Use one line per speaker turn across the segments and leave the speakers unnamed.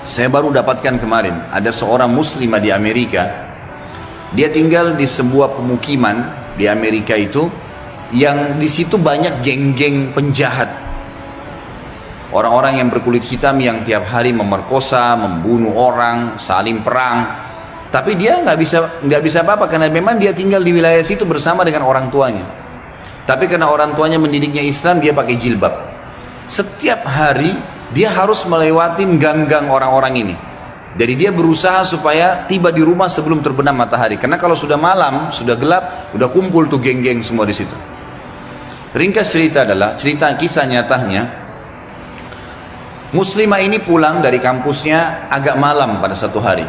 Saya baru dapatkan kemarin, ada seorang muslimah di Amerika. Dia tinggal di sebuah pemukiman di Amerika itu, yang di situ banyak geng-geng penjahat. Orang-orang yang berkulit hitam yang tiap hari memerkosa, membunuh orang, saling perang. Tapi dia nggak bisa apa-apa karena memang dia tinggal di wilayah situ bersama dengan orang tuanya. Tapi karena orang tuanya mendidiknya Islam, dia pakai jilbab. Setiap hari dia harus melewatin gang-gang orang-orang ini. Jadi dia berusaha supaya tiba di rumah sebelum terbenam matahari. Karena kalau sudah malam, sudah gelap, udah kumpul tuh geng-geng semua di situ. Ringkas cerita adalah, cerita kisah nyatanya, muslimah ini pulang dari kampusnya agak malam pada satu hari.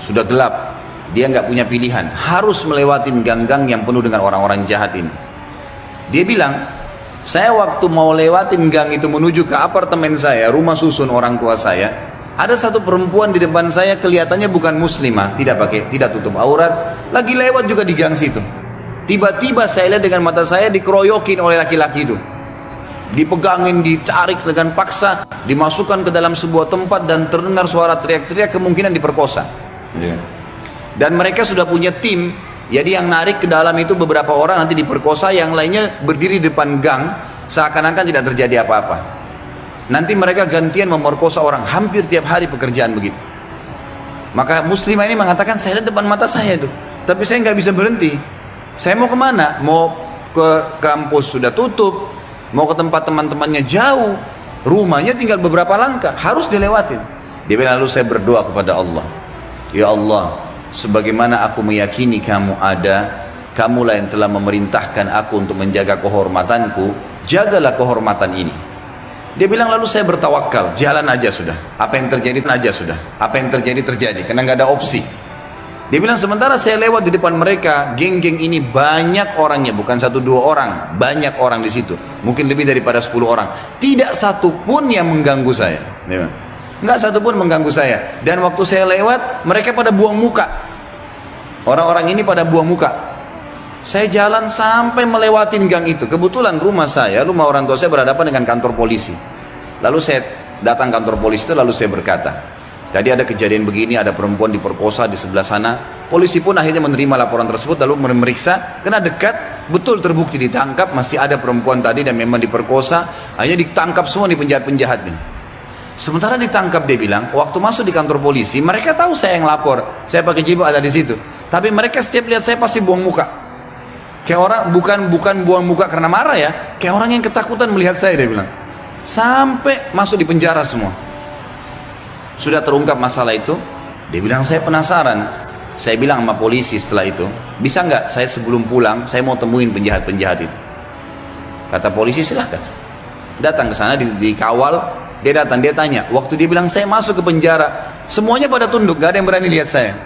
Sudah gelap, dia nggak punya pilihan, harus melewatin gang-gang yang penuh dengan orang-orang jahat ini. Dia bilang, saya waktu mau lewatin gang itu menuju ke apartemen saya, rumah susun orang tua saya, ada satu perempuan di depan saya, kelihatannya bukan muslimah, tidak tutup aurat, lagi lewat juga di gang situ. Tiba-tiba saya lihat dengan mata saya dikeroyokin oleh laki-laki itu. Dipegangin, ditarik dengan paksa, dimasukkan ke dalam sebuah tempat dan terdengar suara teriak-teriak, kemungkinan diperkosa. Dan mereka sudah punya tim, jadi yang narik ke dalam itu beberapa orang nanti diperkosa, yang lainnya berdiri di depan gang, seakan-akan tidak terjadi apa-apa. Nanti mereka gantian memerkosa orang, hampir tiap hari pekerjaan begitu. Maka muslimah ini mengatakan, saya lihat depan mata saya itu, tapi saya nggak bisa berhenti. Saya mau kemana? Mau ke kampus sudah tutup, mau ke tempat teman-temannya jauh, rumahnya tinggal beberapa langkah, harus dilewatin. Dia bilang, lalu saya berdoa kepada Allah, ya Allah, sebagaimana aku meyakini kamu ada, kamulah yang telah memerintahkan aku untuk menjaga kehormatanku, jagalah kehormatan ini. Dia bilang, lalu saya bertawakal, jalan aja sudah, apa yang terjadi aja sudah, apa yang terjadi terjadi, karena nggak ada opsi. Dia bilang, sementara saya lewat di depan mereka, geng-geng ini banyak orangnya, bukan 1-2 orang, banyak orang di situ, mungkin lebih daripada 10 orang, tidak satu pun yang mengganggu saya. Dia bilang, nggak satu pun mengganggu saya. Dan waktu saya lewat, mereka pada buang muka. Orang-orang ini pada buang muka. Saya jalan sampai melewatin gang itu. Kebetulan rumah orang tua saya berhadapan dengan kantor polisi. Lalu saya datang kantor polisi itu, lalu saya berkata, tadi ada kejadian begini, ada perempuan diperkosa di sebelah sana. Polisi pun akhirnya menerima laporan tersebut, lalu memeriksa, karena dekat, betul terbukti ditangkap, masih ada perempuan tadi dan memang diperkosa. Akhirnya ditangkap semua di penjahat-penjahat nih. Sementara ditangkap, dia bilang, waktu masuk di kantor polisi, mereka tahu saya yang lapor, saya pakai jilbab ada di situ. Tapi mereka setiap lihat saya pasti buang muka. Kayak orang, bukan buang muka karena marah ya, kayak orang yang ketakutan melihat saya, dia bilang. Sampai masuk di penjara semua. Sudah terungkap masalah itu, dia bilang, saya penasaran. Saya bilang sama polisi setelah itu, bisa nggak saya sebelum pulang, saya mau temuin penjahat-penjahat itu. Kata polisi, silahkan. Datang ke sana, dikawal. Dia datang, dia tanya, waktu dia bilang saya masuk ke penjara, semuanya pada tunduk, gak ada yang berani lihat saya.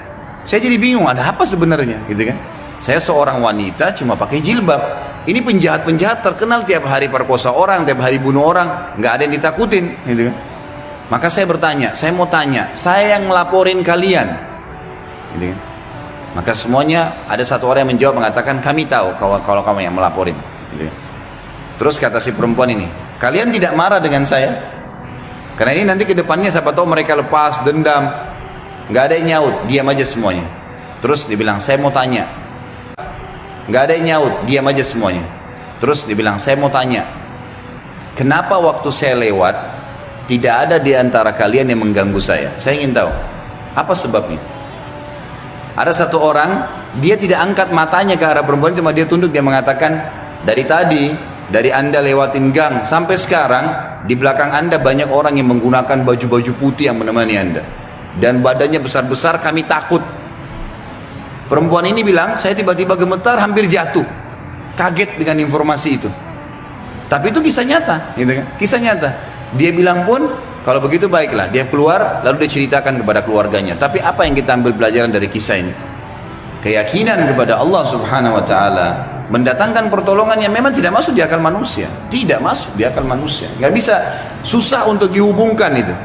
Saya jadi bingung, ada apa sebenarnya, gitu kan? Saya seorang wanita cuma pakai jilbab. Ini penjahat-penjahat terkenal tiap hari perkosa orang, tiap hari bunuh orang, nggak ada yang ditakutin, gitu kan? Maka saya bertanya, saya mau tanya, saya yang ngelaporin kalian, gitu kan? Maka semuanya ada satu orang yang menjawab mengatakan, kami tahu kalau kamu yang melaporin, gitu kan? Terus kata si perempuan ini, kalian tidak marah dengan saya? Karena ini nanti ke depannya siapa tahu mereka lepas dendam. Nggak ada yang nyaut, diam aja semuanya. Terus dia bilang, saya mau tanya. Nggak ada yang nyaut, diam aja semuanya. Terus dia bilang, saya mau tanya, kenapa waktu saya lewat tidak ada di antara kalian yang mengganggu saya? Saya ingin tahu apa sebabnya. Ada satu orang, dia tidak angkat matanya ke arah perempuan, cuma dia tunduk, dia mengatakan, dari Anda lewatin gang sampai sekarang, di belakang Anda banyak orang yang menggunakan baju-baju putih yang menemani Anda, dan badannya besar-besar, kami takut. Perempuan ini bilang, saya tiba-tiba gemetar, hampir jatuh, kaget dengan informasi itu. Tapi itu kisah nyata, gitu kan? Kisah nyata. Dia bilang pun, kalau begitu baiklah. Dia keluar, lalu dia ceritakan kepada keluarganya. Tapi apa yang kita ambil pelajaran dari kisah ini? Keyakinan kepada Allah Subhanahu Wa Taala mendatangkan pertolongan yang memang tidak masuk di akal manusia, tidak masuk di akal manusia, nggak bisa, susah untuk dihubungkan itu.